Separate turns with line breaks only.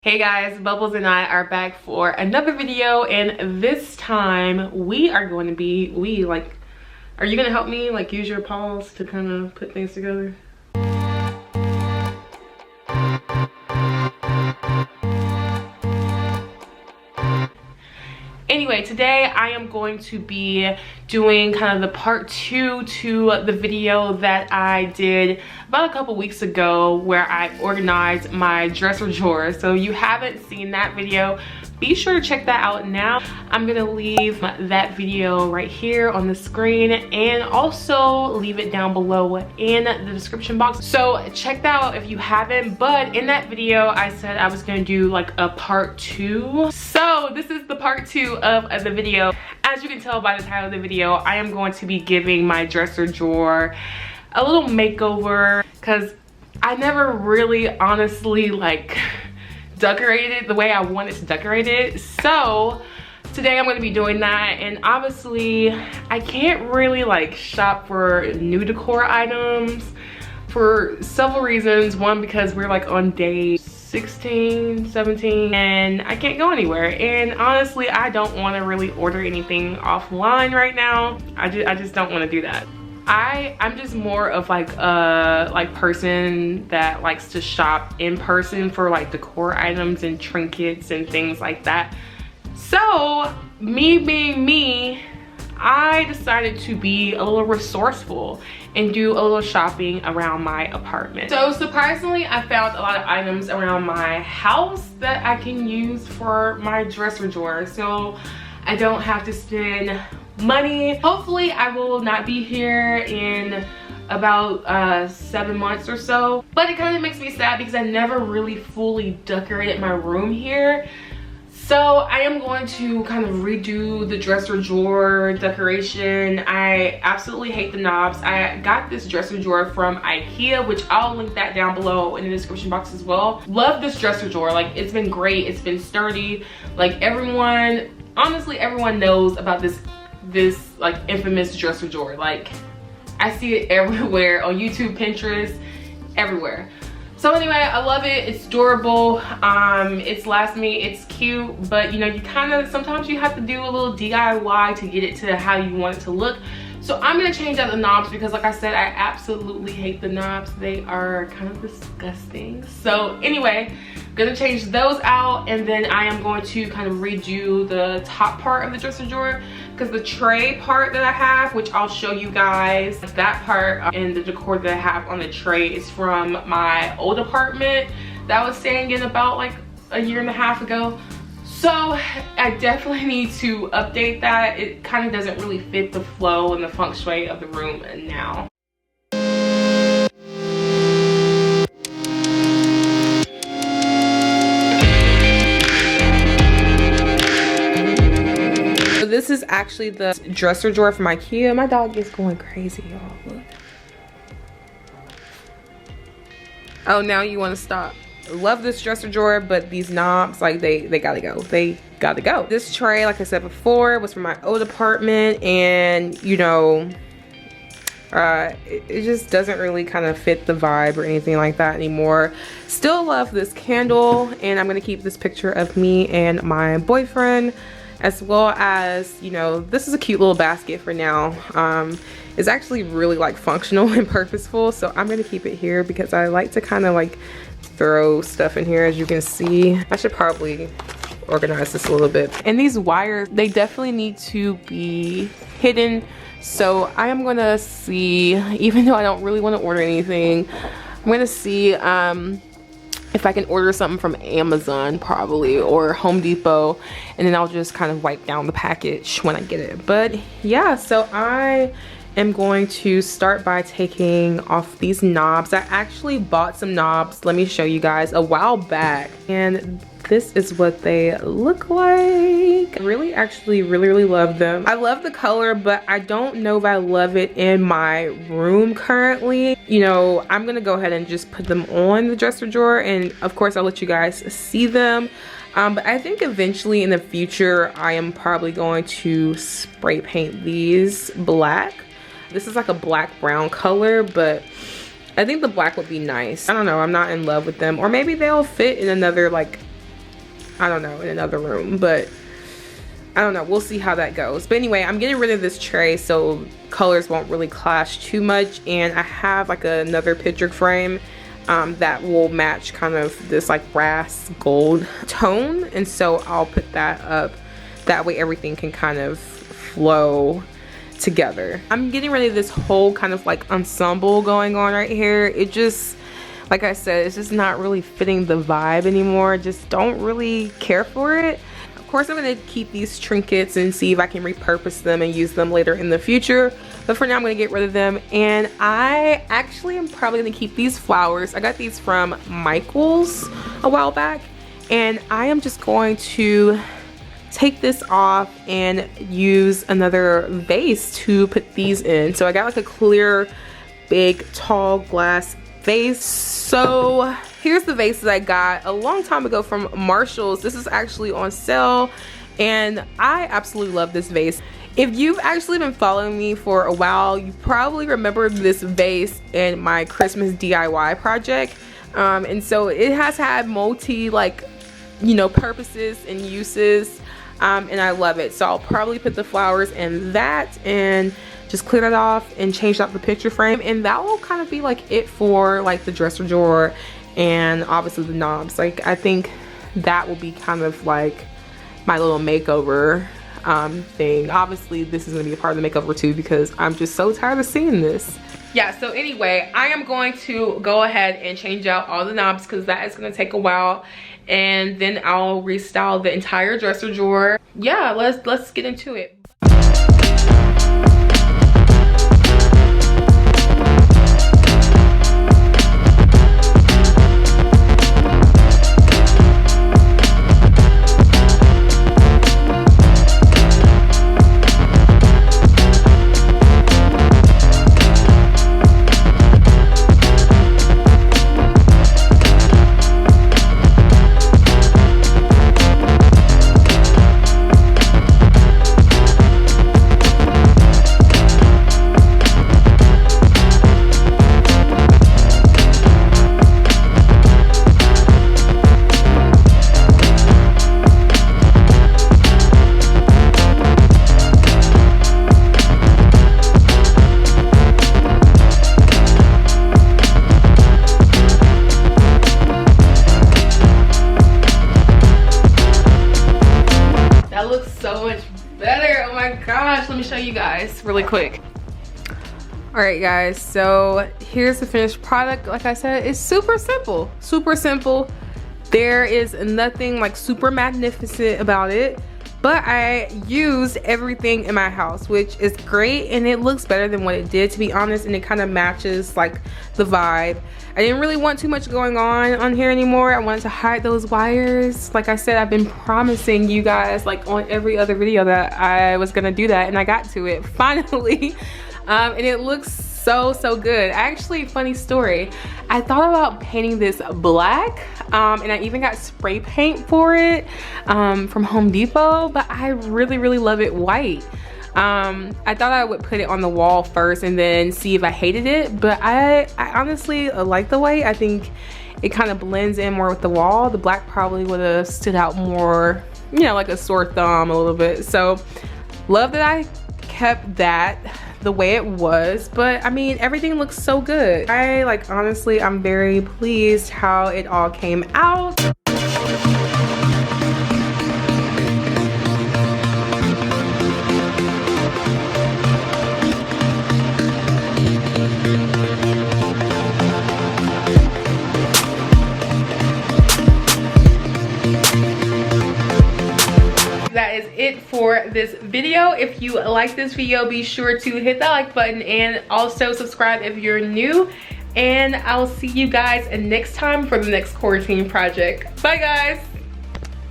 Hey guys, Bubbles and I are back for another video, and this time we are going to be, are you gonna help me use your paws to kind of put things together? Anyway, today I am going to be doing kind of the part 2 to the video that I did about a couple weeks ago where I organized my dresser drawer. So if you haven't seen that video, be sure to check that out now. I'm gonna leave that video right here on the screen and also leave it down below in the description box. So check that out if you haven't, but in that video I said I was gonna do like a part 2. So this is the part 2 of the video. As you can tell by the title of the video, I am going to be giving my dresser drawer a little makeover because I never really honestly decorated it the way I wanted to decorate it. So today I'm going to be doing that, and obviously I can't really shop for new decor items for several reasons. One, because we're on day 16, 17 and I can't go anywhere, and honestly I don't want to really order anything offline right now. I just don't want to do that. I'm just more of a person that likes to shop in person for decor items and trinkets and things like that. So me being me, I decided to be a little resourceful and do a little shopping around my apartment. So surprisingly, I found a lot of items around my house that I can use for my dresser drawer, so I don't have to spend money. Hopefully I will not be here in about 7 months or so, but it kind of makes me sad because I never really fully decorated my room here. So I am going to kind of redo the dresser drawer decoration. I absolutely hate the knobs. I got this dresser drawer from Ikea, which I'll link that down below in the description box as well. Love this dresser drawer. It's been great. It's been sturdy. Honestly, everyone knows about this infamous dresser drawer. I see it everywhere on YouTube, Pinterest, everywhere. So anyway, I love it. It's durable, it's last me, it's cute, but you kind of sometimes you have to do a little DIY to get it to how you want it to look. So I'm gonna change out the knobs because like I said, I absolutely hate the knobs. They are kind of disgusting. So anyway, gonna change those out, and then I am going to kind of redo the top part of the dresser drawer because the tray part that I have, which I'll show you guys, that part and the decor that I have on the tray is from my old apartment that I was staying in about a year and a half ago. So I definitely need to update that. It kind of doesn't really fit the flow and the feng shui of the room now. So this is actually the dresser drawer from Ikea. My dog is going crazy, y'all. Look. Oh, now you want to stop. Love this dresser drawer, but these knobs, they gotta go. They gotta go. This tray, like I said before, was from my old apartment, and it just doesn't really kind of fit the vibe or anything like that anymore. Still love this candle, and I'm gonna keep this picture of me and my boyfriend, as well as, this is a cute little basket for now. It's actually really functional and purposeful, so I'm gonna keep it here because I like to kind of throw stuff in here. As you can see, I should probably organize this a little bit. And these wires, they definitely need to be hidden, so I am gonna see, even though I don't really want to order anything, I'm gonna see if I can order something from Amazon probably, or Home Depot, and then I'll just kind of wipe down the package when I get it. But yeah, so I am going to start by taking off these knobs. I actually bought some knobs, let me show you guys, a while back, and this is what they look like. I really love them. I love the color, but I don't know if I love it in my room currently. I'm gonna go ahead and just put them on the dresser drawer, and of course I'll let you guys see them. But I think eventually in the future I am probably going to spray paint these black. This is a black brown color, but I think the black would be nice. I don't know, I'm not in love with them. Or maybe they'll fit in another I don't know, in another room, but I don't know, we'll see how that goes. But anyway, I'm getting rid of this tray so colors won't really clash too much, and I have like another picture frame that will match kind of this like brass gold tone, and so I'll put that up. That way everything can kind of flow together. I'm getting rid of this whole kind of like ensemble going on right here. It just, like I said, it's just not really fitting the vibe anymore. Just don't really care for it. Of course, I'm gonna keep these trinkets and see if I can repurpose them and use them later in the future. But for now, I'm gonna get rid of them. And I actually am probably gonna keep these flowers. I got these from Michael's a while back. And I am just going to take this off and use another vase to put these in. So I got like a clear, big, tall glass vase. So here's the vase that I got a long time ago from Marshall's. This is actually on sale and I absolutely love this vase. If you've actually been following me for a while, you probably remember this vase in my Christmas DIY project. And so it has had multi purposes and uses, and I love it. So I'll probably put the flowers in that and just clear that off and change out the picture frame, and that will kind of be like it for like the dresser drawer and obviously the knobs. Like I think that will be kind of like my little makeover thing. Obviously this is going to be a part of the makeover too because I'm just so tired of seeing this. Yeah, so anyway, I am going to go ahead and change out all the knobs because that is going to take a while, and then I'll restyle the entire dresser drawer. Yeah, let's get into it. Let me show you guys really quick. All right guys, so here's the finished product. Like I said, it's super simple. There is nothing like super magnificent about it, but I used everything in my house, which is great, and it looks better than what it did, to be honest, and it kind of matches like the vibe. I didn't really want too much going on here anymore. I wanted to hide those wires. Like I said, I've been promising you guys like on every other video that I was gonna do that, and I got to it finally. And it looks so good. Actually, funny story, I thought about painting this black, and I even got spray paint for it from Home Depot, but I really love it white. I thought I would put it on the wall first and then see if I hated it, but I honestly like the white. I think it kind of blends in more with the wall. The black probably would have stood out more, you know, like a sore thumb a little bit. So love that I kept that the way it was, but I mean, everything looks so good. Honestly, I'm very pleased how it all came out. That is it for this video. If you like this video, be sure to hit that like button and also subscribe if you're new, and I'll see you guys next time for the next quarantine project. Bye guys.